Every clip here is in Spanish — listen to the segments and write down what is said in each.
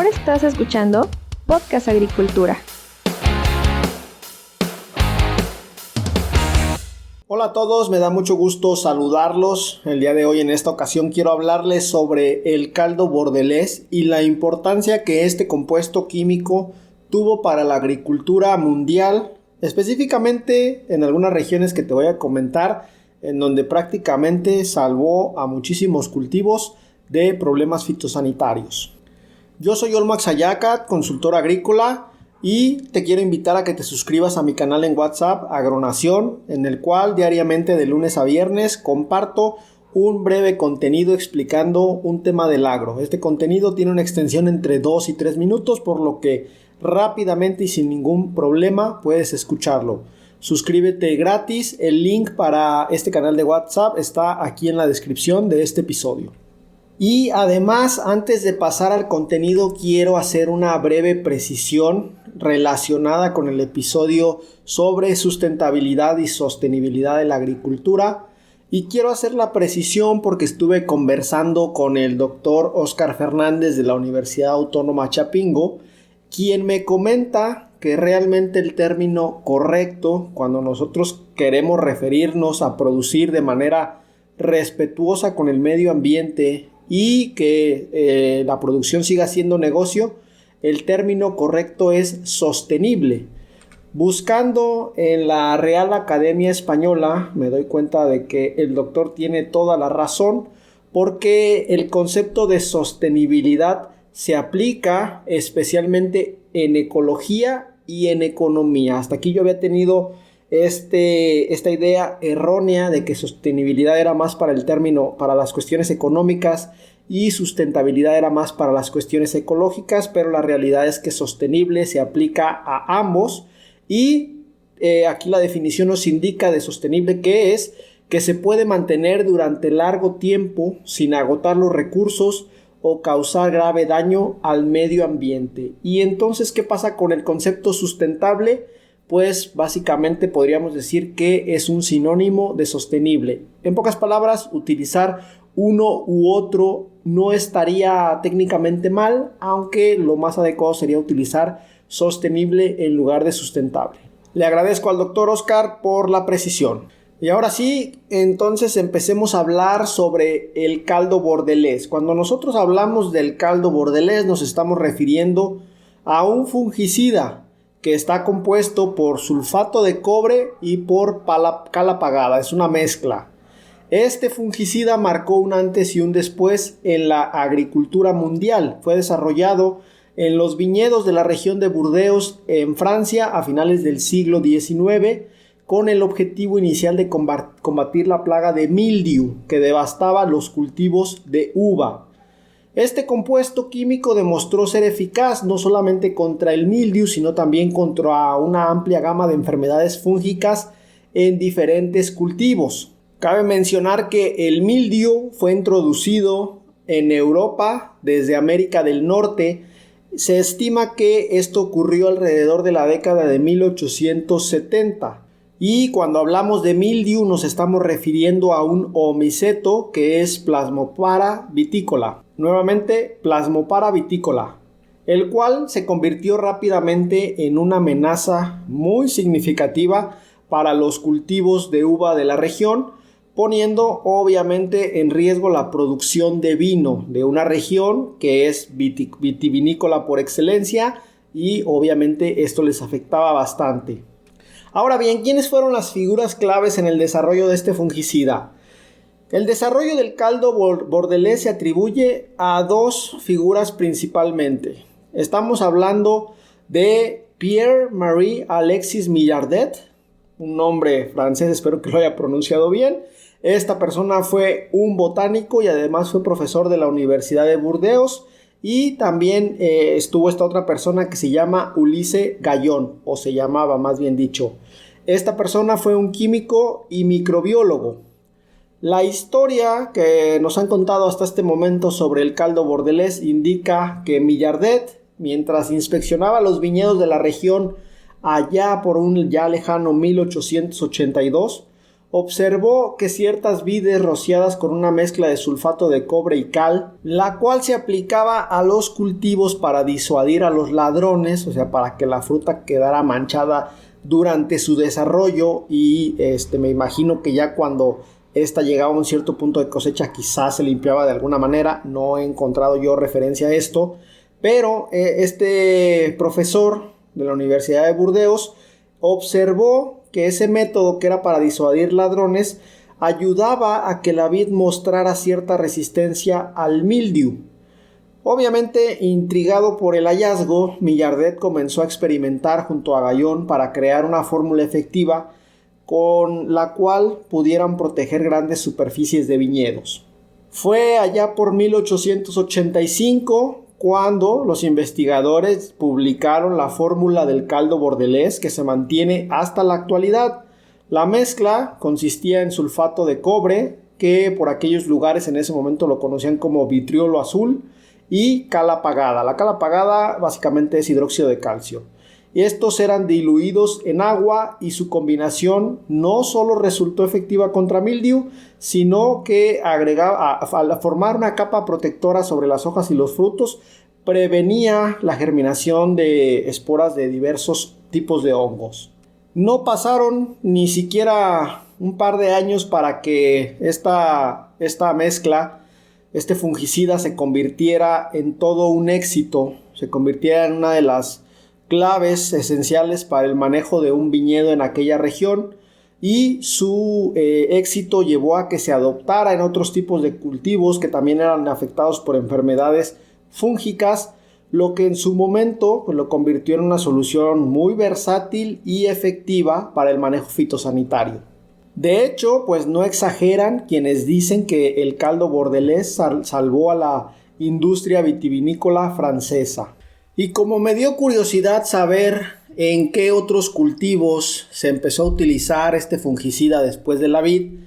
Ahora estás escuchando Podcast Agricultura. Hola a todos, me da mucho gusto saludarlos. El día de hoy en esta ocasión quiero hablarles sobre el caldo bordelés y la importancia que este compuesto químico tuvo para la agricultura mundial, específicamente en algunas regiones que te voy a comentar, en donde prácticamente salvó a muchísimos cultivos de problemas fitosanitarios. Yo soy Olmax Ayacat, consultor agrícola, y te quiero invitar a que te suscribas a mi canal en WhatsApp, Agronación, en el cual diariamente de lunes a viernes comparto un breve contenido explicando un tema del agro. Este contenido tiene una extensión entre 2 y 3 minutos, por lo que rápidamente y sin ningún problema puedes escucharlo. Suscríbete gratis, el link para este canal de WhatsApp está aquí en la descripción de este episodio. Y además, antes de pasar al contenido, quiero hacer una breve precisión relacionada con el episodio sobre sustentabilidad y sostenibilidad de la agricultura. Y quiero hacer la precisión porque estuve conversando con el doctor Óscar Fernández de la Universidad Autónoma Chapingo, quien me comenta que realmente el término correcto cuando nosotros queremos referirnos a producir de manera respetuosa con el medio ambiente y que la producción siga siendo negocio, el término correcto es sostenible. Buscando en la Real Academia Española me doy cuenta de que el doctor tiene toda la razón, porque el concepto de sostenibilidad se aplica especialmente en ecología y en economía. Hasta aquí yo había tenido esta idea errónea de que sostenibilidad era más para el término, para las cuestiones económicas, y sustentabilidad era más para las cuestiones ecológicas, pero la realidad es que sostenible se aplica a ambos. Y aquí la definición nos indica de sostenible que es que se puede mantener durante largo tiempo sin agotar los recursos o causar grave daño al medio ambiente. Y entonces, ¿qué pasa con el concepto sustentable? Pues básicamente podríamos decir que es un sinónimo de sostenible. En pocas palabras, utilizar uno u otro no estaría técnicamente mal, aunque lo más adecuado sería utilizar sostenible en lugar de sustentable. Le agradezco al doctor Óscar por la precisión. Y ahora sí, entonces empecemos a hablar sobre el caldo bordelés. Cuando nosotros hablamos del caldo bordelés nos estamos refiriendo a un fungicida que está compuesto por sulfato de cobre y por cal apagada. Es una mezcla. Este fungicida marcó un antes y un después en la agricultura mundial. Fue desarrollado en los viñedos de la región de Burdeos, en Francia, a finales del siglo XIX, con el objetivo inicial de combatir la plaga de mildiu que devastaba los cultivos de uva. Este compuesto químico demostró ser eficaz no solamente contra el mildiu, sino también contra una amplia gama de enfermedades fúngicas en diferentes cultivos. Cabe mencionar que el mildiu fue introducido en Europa desde América del Norte. Se estima que esto ocurrió alrededor de la década de 1870. Y cuando hablamos de mildiu nos estamos refiriendo a un omiceto que es Plasmopara viticola. Nuevamente, Plasmopara viticola, el cual se convirtió rápidamente en una amenaza muy significativa para los cultivos de uva de la región, poniendo obviamente en riesgo la producción de vino de una región que es vitivinícola por excelencia, y obviamente esto les afectaba bastante. Ahora bien, ¿quiénes fueron las figuras claves en el desarrollo de este fungicida? El desarrollo del caldo bordelés se atribuye a dos figuras principalmente. Estamos hablando de Pierre-Marie Alexis Millardet, un nombre francés, espero que lo haya pronunciado bien. Esta persona fue un botánico y además fue profesor de la Universidad de Burdeos. Y también estuvo esta otra persona que se llama Ulysse Gallon, o se llamaba más bien dicho. Esta persona fue un químico y microbiólogo. La historia que nos han contado hasta este momento sobre el caldo bordelés indica que Millardet, mientras inspeccionaba los viñedos de la región allá por un ya lejano 1882, observó que ciertas vides rociadas con una mezcla de sulfato de cobre y cal, la cual se aplicaba a los cultivos para disuadir a los ladrones, o sea, para que la fruta quedara manchada durante su desarrollo y me imagino que ya cuando esta llegaba a un cierto punto de cosecha quizás se limpiaba de alguna manera. No he encontrado yo referencia a esto, pero este profesor de la Universidad de Burdeos observó que ese método, que era para disuadir ladrones, ayudaba a que la vid mostrara cierta resistencia al mildiu. Obviamente, intrigado por el hallazgo, Millardet comenzó a experimentar junto a Gaillon para crear una fórmula efectiva con la cual pudieran proteger grandes superficies de viñedos. Fue allá por 1885 cuando los investigadores publicaron la fórmula del caldo bordelés, que se mantiene hasta la actualidad. La mezcla consistía en sulfato de cobre, que por aquellos lugares en ese momento lo conocían como vitriolo azul, y cal apagada. La cal apagada básicamente es hidróxido de calcio. Y estos eran diluidos en agua y su combinación no solo resultó efectiva contra mildiu, sino que agregaba, al formar una capa protectora sobre las hojas y los frutos, prevenía la germinación de esporas de diversos tipos de hongos. No pasaron ni siquiera un par de años para que esta mezcla, este fungicida, se convirtiera en todo un éxito, se convirtiera en una de las claves esenciales para el manejo de un viñedo en aquella región, y su éxito llevó a que se adoptara en otros tipos de cultivos que también eran afectados por enfermedades fúngicas, lo que en su momento lo convirtió en una solución muy versátil y efectiva para el manejo fitosanitario. De hecho, pues no exageran quienes dicen que el caldo bordelés salvó a la industria vitivinícola francesa. Y como me dio curiosidad saber en qué otros cultivos se empezó a utilizar este fungicida después de la vid,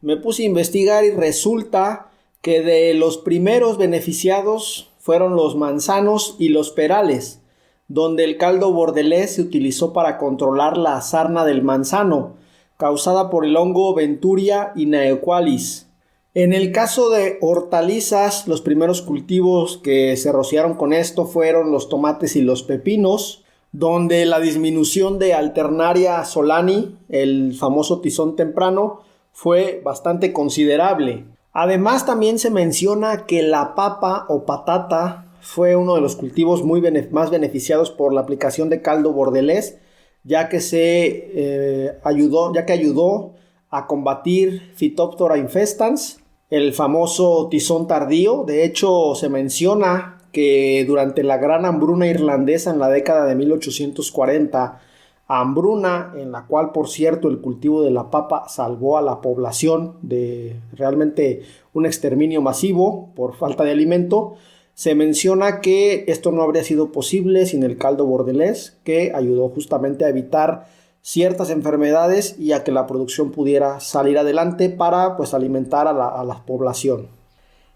me puse a investigar y resulta que de los primeros beneficiados fueron los manzanos y los perales, donde el caldo bordelés se utilizó para controlar la sarna del manzano, causada por el hongo Venturi inaequalis. En el caso de hortalizas, los primeros cultivos que se rociaron con esto fueron los tomates y los pepinos, donde la disminución de Alternaria solani, el famoso tizón temprano, fue bastante considerable. Además, también se menciona que la papa o patata fue uno de los cultivos más beneficiados por la aplicación de caldo bordelés, ya que ayudó a combatir Phytophthora infestans, el famoso tizón tardío. De hecho, se menciona que durante la gran hambruna irlandesa en la década de 1840, hambruna en la cual, por cierto, el cultivo de la papa salvó a la población de realmente un exterminio masivo por falta de alimento, se menciona que esto no habría sido posible sin el caldo bordelés, que ayudó justamente a evitar ciertas enfermedades y a que la producción pudiera salir adelante para alimentar a la población.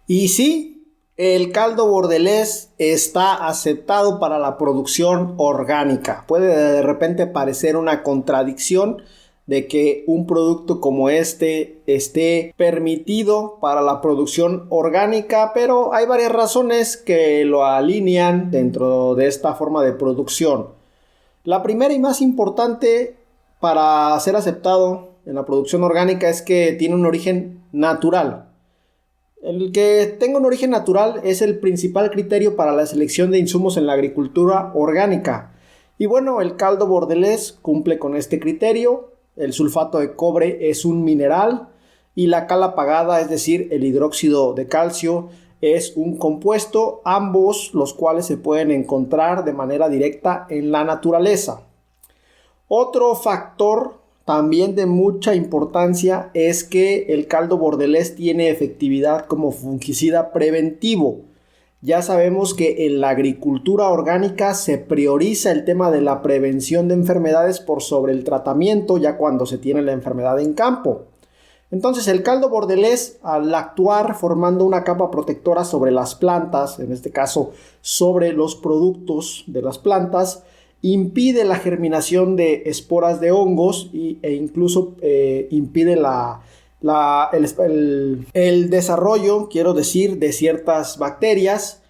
Y sí, el caldo bordelés está aceptado para la producción orgánica. Puede de repente parecer una contradicción de que un producto como este esté permitido para la producción orgánica, pero hay varias razones que lo alinean dentro de esta forma de producción. La primera y más importante para ser aceptado en la producción orgánica es que tiene un origen natural. El que tenga un origen natural es el principal criterio para la selección de insumos en la agricultura orgánica. Y bueno, el caldo bordelés cumple con este criterio. El sulfato de cobre es un mineral y la cal apagada, es decir, el hidróxido de calcio, es un compuesto, ambos los cuales se pueden encontrar de manera directa en la naturaleza. Otro factor también de mucha importancia es que el caldo bordelés tiene efectividad como fungicida preventivo. Ya sabemos que en la agricultura orgánica se prioriza el tema de la prevención de enfermedades por sobre el tratamiento ya cuando se tiene la enfermedad en campo. Entonces el caldo bordelés, al actuar formando una capa protectora sobre las plantas, en este caso sobre los productos de las plantas, impide la germinación de esporas de hongos e incluso impide el desarrollo, quiero decir, de ciertas bacterias,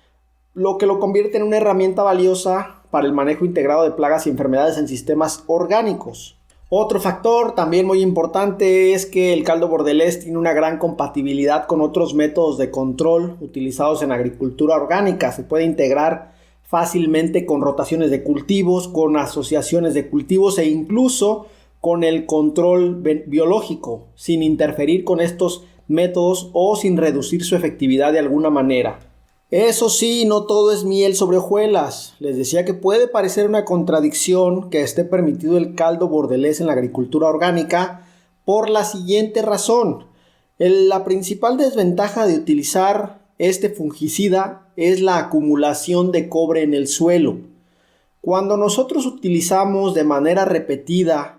lo que lo convierte en una herramienta valiosa para el manejo integrado de plagas y enfermedades en sistemas orgánicos. Otro factor también muy importante es que el caldo bordelés tiene una gran compatibilidad con otros métodos de control utilizados en agricultura orgánica. Se puede integrar fácilmente con rotaciones de cultivos, con asociaciones de cultivos e incluso con el control biológico, sin interferir con estos métodos o sin reducir su efectividad de alguna manera. Eso sí, no todo es miel sobre hojuelas. Les decía que puede parecer una contradicción que esté permitido el caldo bordelés en la agricultura orgánica por la siguiente razón. La principal desventaja de utilizar este fungicida es la acumulación de cobre en el suelo. Cuando nosotros utilizamos de manera repetida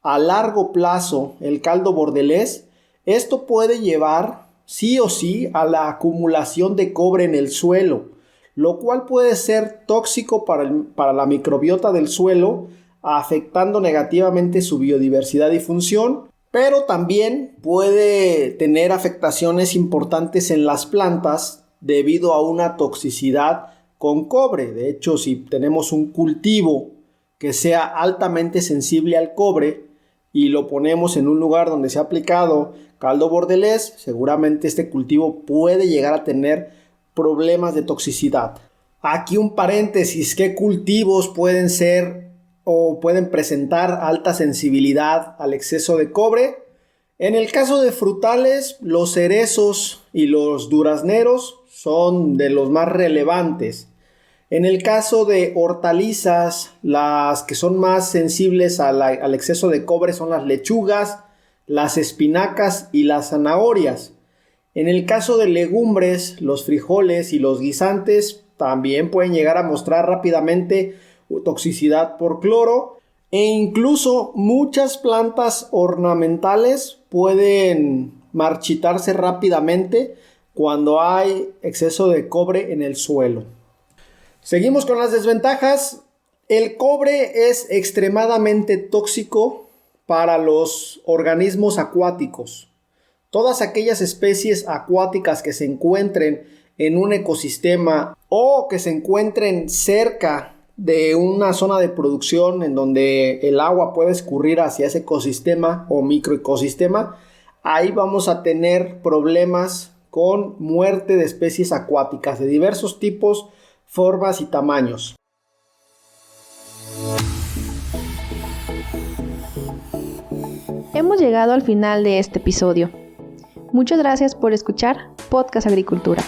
a largo plazo el caldo bordelés, esto puede llevar sí o sí a la acumulación de cobre en el suelo, lo cual puede ser tóxico para la microbiota del suelo, afectando negativamente su biodiversidad y función, pero también puede tener afectaciones importantes en las plantas debido a una toxicidad con cobre. De hecho, si tenemos un cultivo que sea altamente sensible al cobre y lo ponemos en un lugar donde se ha aplicado caldo bordelés, seguramente este cultivo puede llegar a tener problemas de toxicidad. Aquí un paréntesis: ¿qué cultivos pueden ser o pueden presentar alta sensibilidad al exceso de cobre? En el caso de frutales, los cerezos y los durazneros son de los más relevantes. En el caso de hortalizas, las que son más sensibles al exceso de cobre son las lechugas, las espinacas y las zanahorias. En el caso de legumbres, los frijoles y los guisantes también pueden llegar a mostrar rápidamente toxicidad por cloro, e incluso muchas plantas ornamentales pueden marchitarse rápidamente cuando hay exceso de cobre en el suelo. Seguimos con las desventajas. El cobre es extremadamente tóxico para los organismos acuáticos. Todas aquellas especies acuáticas que se encuentren en un ecosistema o que se encuentren cerca de una zona de producción en donde el agua puede escurrir hacia ese ecosistema o microecosistema, ahí vamos a tener problemas con muerte de especies acuáticas de diversos tipos, formas y tamaños. Hemos llegado al final de este episodio. Muchas gracias por escuchar Podcast Agricultura.